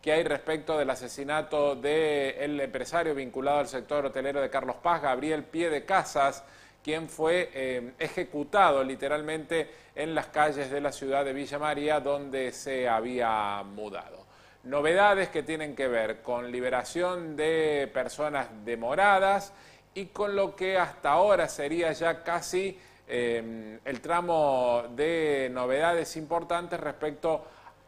que hay respecto del asesinato del empresario vinculado al sector hotelero de Carlos Paz, Gabriel Piedecasas, quien fue ejecutado literalmente en las calles de la ciudad de Villa María, donde se había mudado. Novedades que tienen que ver con liberación de personas demoradas y con lo que hasta ahora sería ya casi el tramo de novedades importantes respecto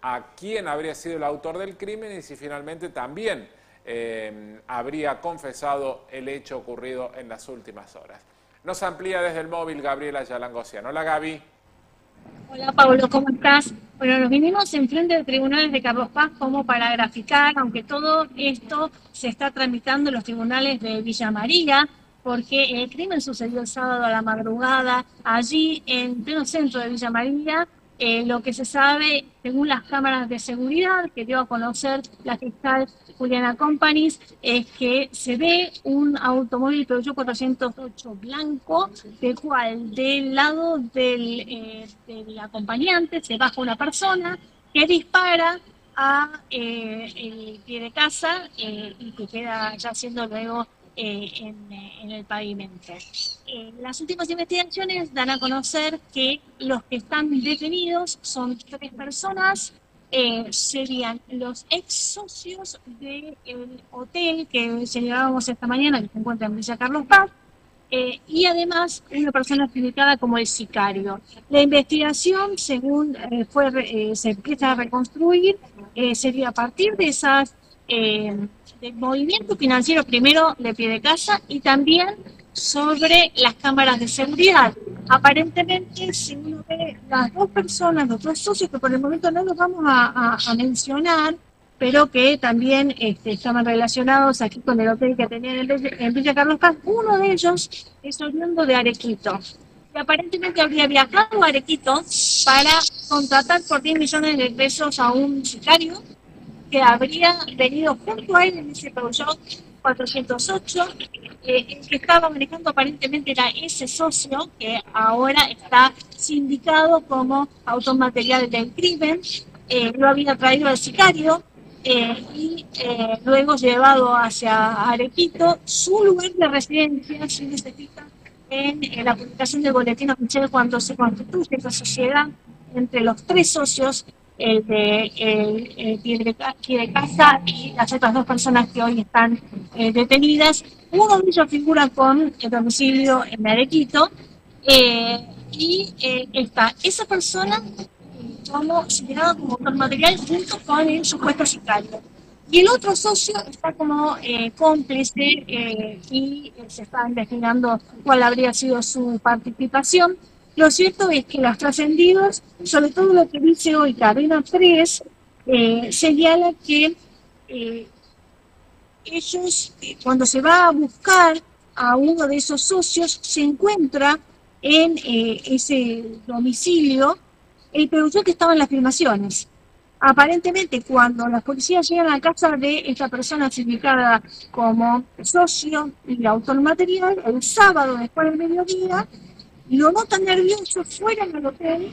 a quién habría sido el autor del crimen y si finalmente también habría confesado el hecho ocurrido en las últimas horas. Nos amplía desde el móvil Gabriela Yalangosian. Hola Gaby. Hola Pablo, ¿cómo estás? Bueno, nos vinimos enfrente de tribunales de Carlos Paz como para graficar, aunque todo esto se está tramitando en los tribunales de Villa María, porque el crimen sucedió el sábado a la madrugada, allí en pleno centro de Villa María. Lo que se sabe, según las cámaras de seguridad que dio a conocer la fiscal Juliana Companys, es que se ve un automóvil Peugeot 408 blanco, del cual del lado del acompañante se baja una persona que dispara a el pie de casa y que queda ya siendo luego en el pavimento. Las últimas investigaciones dan a conocer que los que están detenidos son 3 personas, serían los ex socios del hotel que llegábamos esta mañana, que se encuentra en Villa Carlos Paz, y además una persona indicada como el sicario. La investigación, según se empieza a reconstruir, sería a partir de esas del movimiento financiero primero de Piedecasas y también sobre las cámaras de seguridad. Aparentemente, si uno ve las 2 personas, los 2 socios, que por el momento no los vamos a mencionar, pero que también estaban relacionados aquí con el hotel que tenían en Villa Carlos Paz, uno de ellos es oriundo de Arequito. Y aparentemente habría viajado a Arequito para contratar por 10 millones de pesos a un sicario que habría venido junto a él en ese Peugeot 408, el que estaba manejando aparentemente era ese socio que ahora está sindicado como autor material del crimen. Lo había traído al sicario y luego llevado hacia Arequito. Su lugar de residencia se necesita en la publicación del boletín oficial cuando se constituye esa sociedad entre los 3 socios, el Piedecasas y las otras 2 personas que hoy están detenidas. Uno de ellos figura con el domicilio en Arequito y está esa persona como considerado como autor material junto con el supuesto sicario. Y el otro socio está como cómplice y se está investigando cuál habría sido su participación. Lo cierto es que los trascendidos, sobre todo lo que dice hoy Cadena 3, señala que ellos, cuando se va a buscar a uno de esos socios, se encuentra en ese domicilio el Peugeot que estaba en las filmaciones. Aparentemente, cuando las policías llegan a la casa de esta persona significada como socio y autor material, el sábado después del mediodía, lo notan nervioso fuera del hotel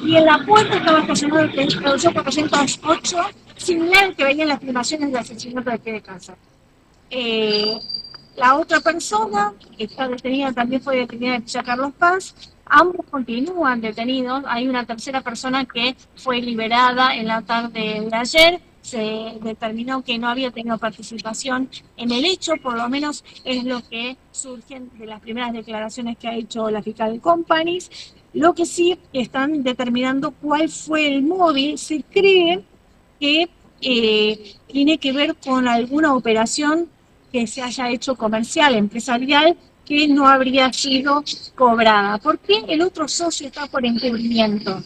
y en la puerta estaba estacionado el Peugeot 408, similar al que veía en las filmaciones del asesinato de Piedecasas. La otra persona que está detenida también fue detenida en Villa Carlos Paz. Ambos continúan detenidos. Hay una tercera persona que fue liberada en la tarde de ayer. Se determinó que no había tenido participación en el hecho, por lo menos es lo que surge de las primeras declaraciones que ha hecho la fiscal Companys. Lo que sí están determinando cuál fue el móvil. Se cree que tiene que ver con alguna operación que se haya hecho comercial, empresarial, que no habría sido cobrada. ¿Por qué el otro socio está por encubrimiento?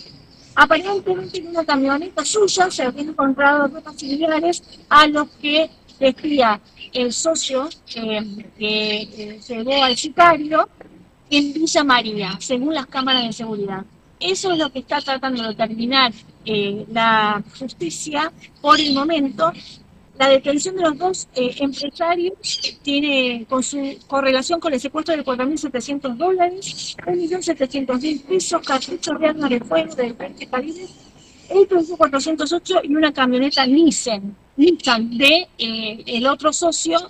Aparentemente en una camioneta suya se habían encontrado ropas similares a los que decía el socio que llevó al sicario en Villa María, según las cámaras de seguridad. Eso es lo que está tratando de determinar la justicia por el momento. La detención de los 2 empresarios tiene con su correlación con el secuestro de $4.700, $1.700.000 pesos, cartuchos de armas de fuego de 20 calibres, el Peugeot 408 y una camioneta Nissan. Nissan de el otro socio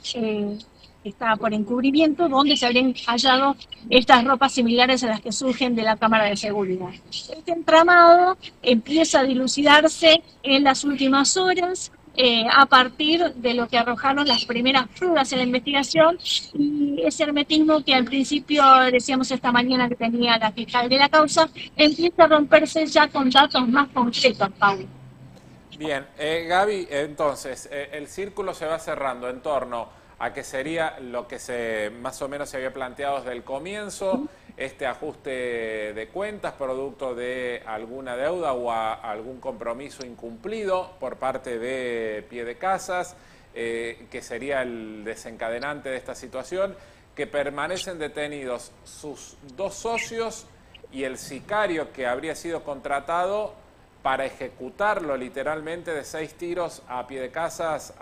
está por encubrimiento, donde se habrían hallado estas ropas similares a las que surgen de la cámara de seguridad. Este entramado empieza a dilucidarse en las últimas horas a partir de lo que arrojaron las primeras pruebas en la investigación y ese hermetismo que al principio decíamos esta mañana que tenía la fiscal de la causa empieza a romperse ya con datos más concretos, Paulo. Bien, Gaby, entonces, el círculo se va cerrando en torno a que sería lo que más o menos se había planteado desde el comienzo, este ajuste de cuentas producto de alguna deuda o algún compromiso incumplido por parte de Piedecasas, que sería el desencadenante de esta situación, que permanecen detenidos sus dos socios y el sicario que habría sido contratado para ejecutarlo literalmente de 6 tiros a Piedecasas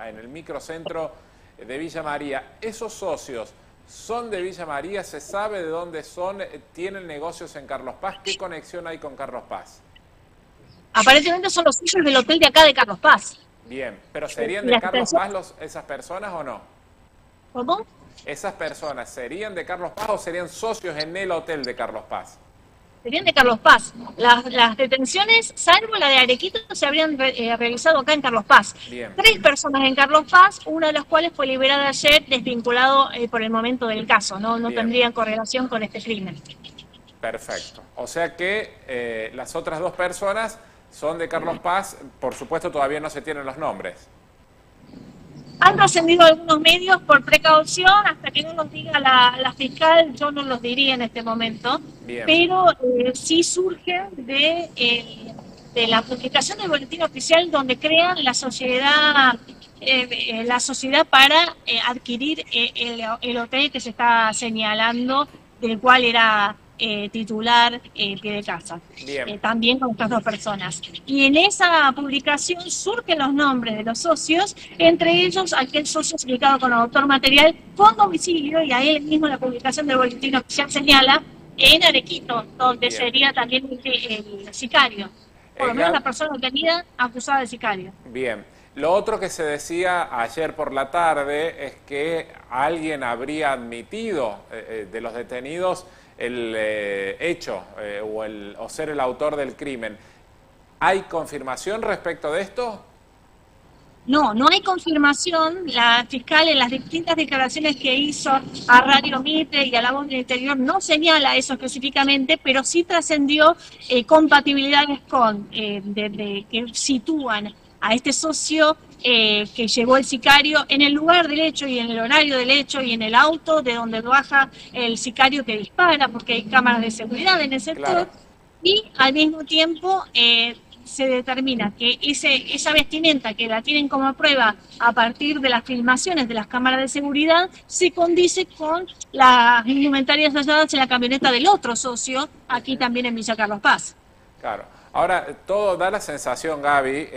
en el microcentro de Villa María. ¿Esos socios son de Villa María? ¿Se sabe de dónde son? ¿Tienen negocios en Carlos Paz? ¿Qué conexión hay con Carlos Paz? Aparentemente son los socios del hotel de acá de Carlos Paz. Bien, pero ¿serían de Carlos Paz esas personas o no? ¿Cómo? ¿Esas personas serían de Carlos Paz o serían socios en el hotel de Carlos Paz? Serían de Carlos Paz. Las detenciones, salvo la de Arequito, se habrían realizado acá en Carlos Paz. Bien. 3 personas en Carlos Paz, una de las cuales fue liberada ayer, desvinculado por el momento del caso. No tendrían correlación con este crimen. Perfecto. O sea que las otras 2 personas son de Carlos Paz. Por supuesto, todavía no se tienen los nombres. Han trascendido algunos medios por precaución, hasta que no nos diga la fiscal, yo no los diría en este momento, Bien. Pero sí surge de la publicación del boletín oficial donde crean la sociedad para adquirir el hotel que se está señalando, del cual era titular Piedecasas, también con estas 2 personas. Y en esa publicación surgen los nombres de los socios, entre ellos aquel socio explicado con autor material con domicilio, y ahí mismo la publicación del boletín oficial señala, en Arequito, donde sería también el sicario, por lo menos la persona detenida acusada de sicario. Bien. Lo otro que se decía ayer por la tarde es que alguien habría admitido de los detenidos el hecho o ser el autor del crimen. ¿Hay confirmación respecto de esto? No, no hay confirmación. La fiscal en las distintas declaraciones que hizo a Radio Mitre y a La Voz del Interior no señala eso específicamente, pero sí trascendió compatibilidades que sitúan a este socio que llevó el sicario en el lugar del hecho y en el horario del hecho y en el auto de donde baja el sicario que dispara, porque hay cámaras de seguridad en el sector, claro. Y al mismo tiempo se determina que esa vestimenta que la tienen como prueba a partir de las filmaciones de las cámaras de seguridad se condice con las indumentarias halladas en la camioneta del otro socio, aquí también en Villa Carlos Paz. Claro. Ahora, todo da la sensación, Gaby,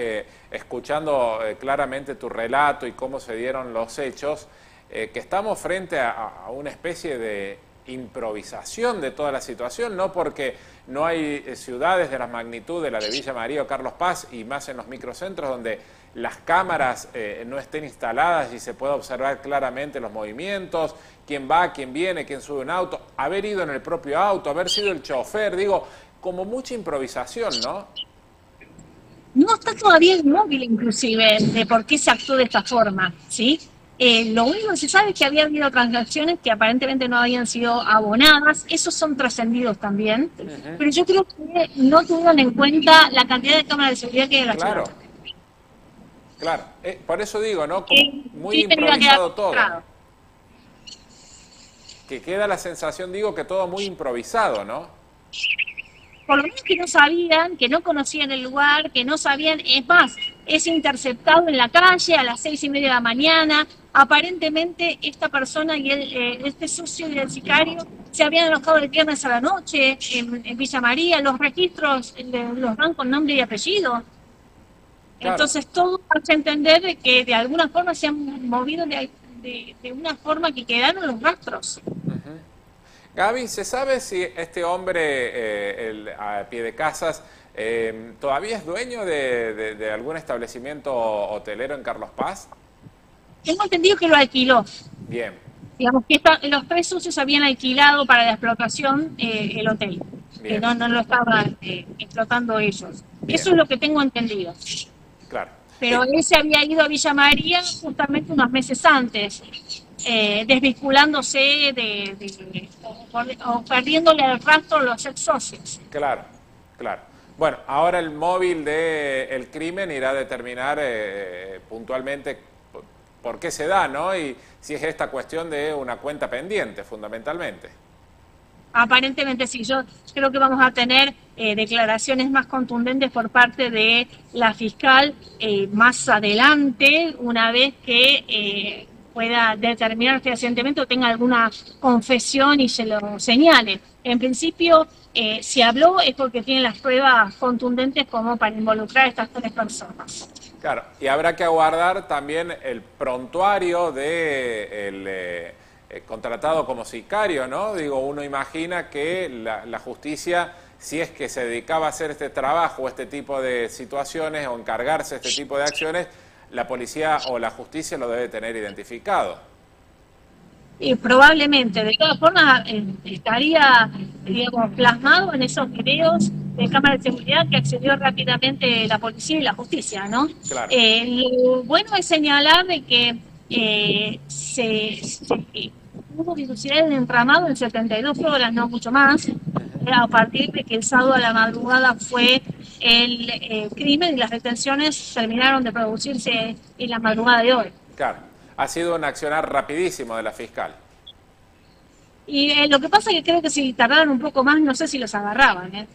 escuchando claramente tu relato y cómo se dieron los hechos, que estamos frente a una especie de improvisación de toda la situación, no porque no hay ciudades de la magnitud de la de Villa María o Carlos Paz, y más en los microcentros donde las cámaras no estén instaladas y se pueda observar claramente los movimientos, quién va, quién viene, quién sube un auto, haber ido en el propio auto, haber sido el chofer, digo, como mucha improvisación, ¿no? No está todavía el móvil, inclusive, de por qué se actuó de esta forma, ¿sí? Lo único que se sabe es que había habido transacciones que aparentemente no habían sido abonadas, esos son trascendidos también, pero yo creo que no tuvieron en cuenta la cantidad de cámaras de seguridad que hay en la ciudad. Claro, por eso digo, ¿no? Como muy improvisado todo. Que queda la sensación, digo, que todo muy improvisado, ¿no? Por lo menos que no sabían, que no conocían el lugar, que no sabían, es más, es interceptado en la calle a las 6:30 de la mañana, aparentemente esta persona y este socio del sicario se habían alojado el viernes a la noche en Villa María, los registros los dan con nombre y apellido. Claro. Entonces todo hace entender que de alguna forma se han movido de una forma que quedaron los rastros. Gaby, ¿se sabe si este hombre, a Piedecasas, ¿Todavía es dueño de algún establecimiento hotelero en Carlos Paz? Tengo entendido que lo alquiló. Bien, Digamos que los tres socios habían alquilado para la explotación el hotel, que bien, no lo estaban explotando ellos. bien, Eso es lo que tengo entendido. claro. Pero él se había ido a Villa María justamente unos meses antes, desvinculándose o perdiéndole el rastro a los ex socios. Claro, claro. Bueno, ahora el móvil del crimen irá a determinar puntualmente por qué se da, ¿no? Y si es esta cuestión de una cuenta pendiente, fundamentalmente. Aparentemente sí, yo creo que vamos a tener declaraciones más contundentes por parte de la fiscal más adelante, una vez que pueda determinar fehacientemente o tenga alguna confesión y se lo señale. En principio, si habló es porque tiene las pruebas contundentes como para involucrar a estas tres personas. Claro, y habrá que aguardar también el prontuario de contratado como sicario, ¿no? Digo, uno imagina que la justicia, si es que se dedicaba a hacer este trabajo o este tipo de situaciones o encargarse de este tipo de acciones, la policía o la justicia lo debe tener identificado. Probablemente, de todas formas, estaría, digamos, plasmado en esos videos de cámara de seguridad que accedió rápidamente la policía y la justicia, ¿no? Claro, Lo bueno es señalar de que hubo velocidad de entramado en 72 horas, no mucho más, a partir de que el sábado a la madrugada fue el crimen y las detenciones terminaron de producirse en la madrugada de hoy. claro. Ha sido un accionar rapidísimo de la fiscal. Y lo que pasa es que creo que si tardaron un poco más, no sé si los agarraban, ¿eh?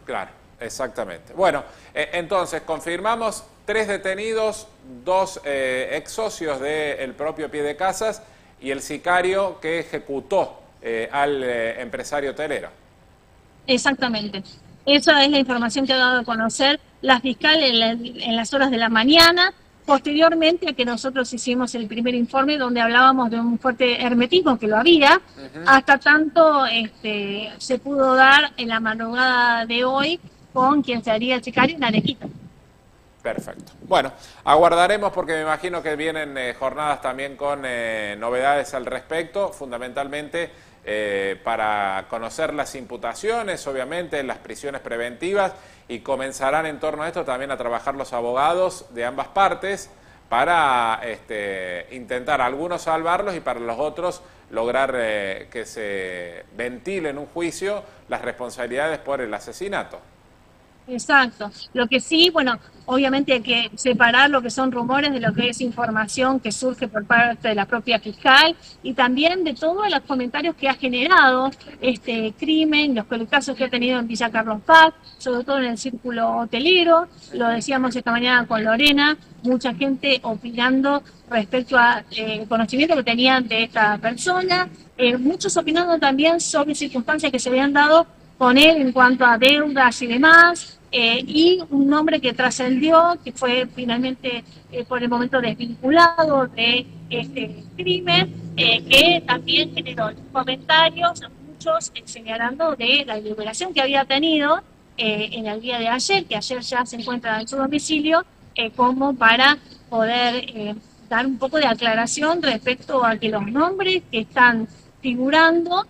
Claro, exactamente. Bueno, entonces confirmamos 3 detenidos, 2 ex socios del propio Piedecasas y el sicario que ejecutó al empresario hotelero. Exactamente. Esa es la información que ha dado a conocer la fiscal en las horas de la mañana, posteriormente a que nosotros hicimos el primer informe donde hablábamos de un fuerte hermetismo que lo había, hasta tanto se pudo dar en la madrugada de hoy con quien sería el sicario en Arequita. Perfecto. Bueno, aguardaremos porque me imagino que vienen jornadas también con novedades al respecto, fundamentalmente para conocer las imputaciones, obviamente, las prisiones preventivas, y comenzarán en torno a esto también a trabajar los abogados de ambas partes para intentar algunos salvarlos y para los otros lograr que se ventile en un juicio las responsabilidades por el asesinato. Exacto. Lo que sí, bueno, obviamente hay que separar lo que son rumores de lo que es información que surge por parte de la propia fiscal y también de todos los comentarios que ha generado este crimen, los casos que ha tenido en Villa Carlos Paz, sobre todo en el círculo hotelero. Lo decíamos esta mañana con Lorena, mucha gente opinando respecto al conocimiento que tenían de esta persona, muchos opinando también sobre circunstancias que se habían dado con él en cuanto a deudas y demás, y un nombre que trascendió, que fue finalmente por el momento desvinculado de este crimen, que también generó comentarios, muchos señalando de la liberación que había tenido en el día de ayer, que ayer ya se encuentra en su domicilio, como para poder dar un poco de aclaración respecto a que los nombres que están figurando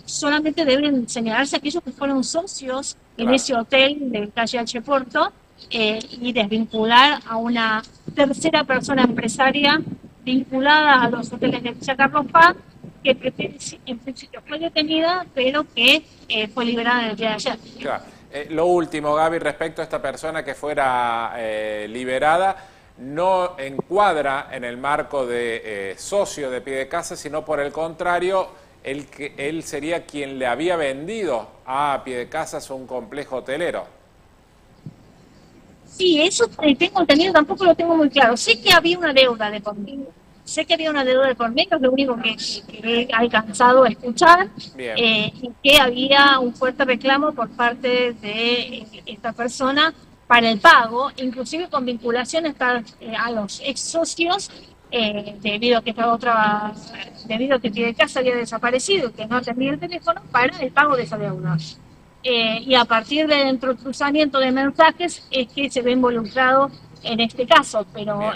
solamente deben señalarse aquellos que fueron socios en ese hotel de calle H. Porto y desvincular a una tercera persona empresaria vinculada a los hoteles de Villa Carlos Paz, que en principio fue detenida, pero que fue liberada en el día de ayer. Claro. Lo último, Gaby, respecto a esta persona que fuera liberada, no encuadra en el marco de socio de Piedecasas, sino por el contrario, él sería quien le había vendido a Piedecasas un complejo hotelero. Sí, eso tengo entendido, tampoco lo tengo muy claro. Sé que había una deuda de por medio. Sé que había una deuda de por medio, es lo único que he alcanzado a escuchar, y que había un fuerte reclamo por parte de esta persona para el pago, inclusive con vinculación a los ex socios, debido a que Piedecasas había desaparecido, que no tenía el teléfono para el pago de esa deuda. y a partir del entrecruzamiento de mensajes es que se ve involucrado en este caso, pero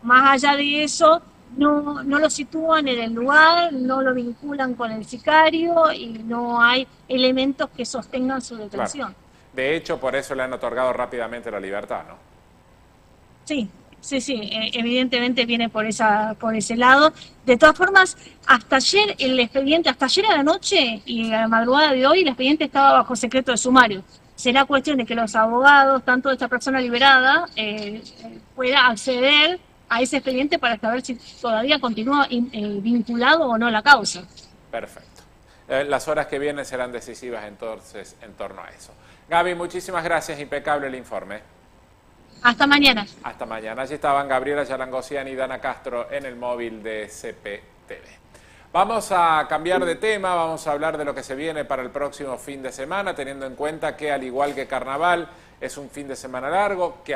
más allá de eso, no lo sitúan en el lugar, no lo vinculan con el sicario y no hay elementos que sostengan su detención. Claro. De hecho, por eso le han otorgado rápidamente la libertad, ¿no? Sí, evidentemente viene por ese lado. De todas formas, hasta ayer el expediente, hasta ayer a la noche y a la madrugada de hoy, el expediente estaba bajo secreto de sumario. Será cuestión de que los abogados, tanto de esta persona liberada, pueda acceder a ese expediente para saber si todavía continúa vinculado o no a la causa. Perfecto. Las horas que vienen serán decisivas entonces en torno a eso. Gaby, muchísimas gracias, impecable el informe. Hasta mañana. Hasta mañana. Allí estaban Gabriela Yarangosian y Dana Castro en el móvil de CPTV. Vamos a cambiar de tema, vamos a hablar de lo que se viene para el próximo fin de semana, teniendo en cuenta que al igual que Carnaval es un fin de semana largo, que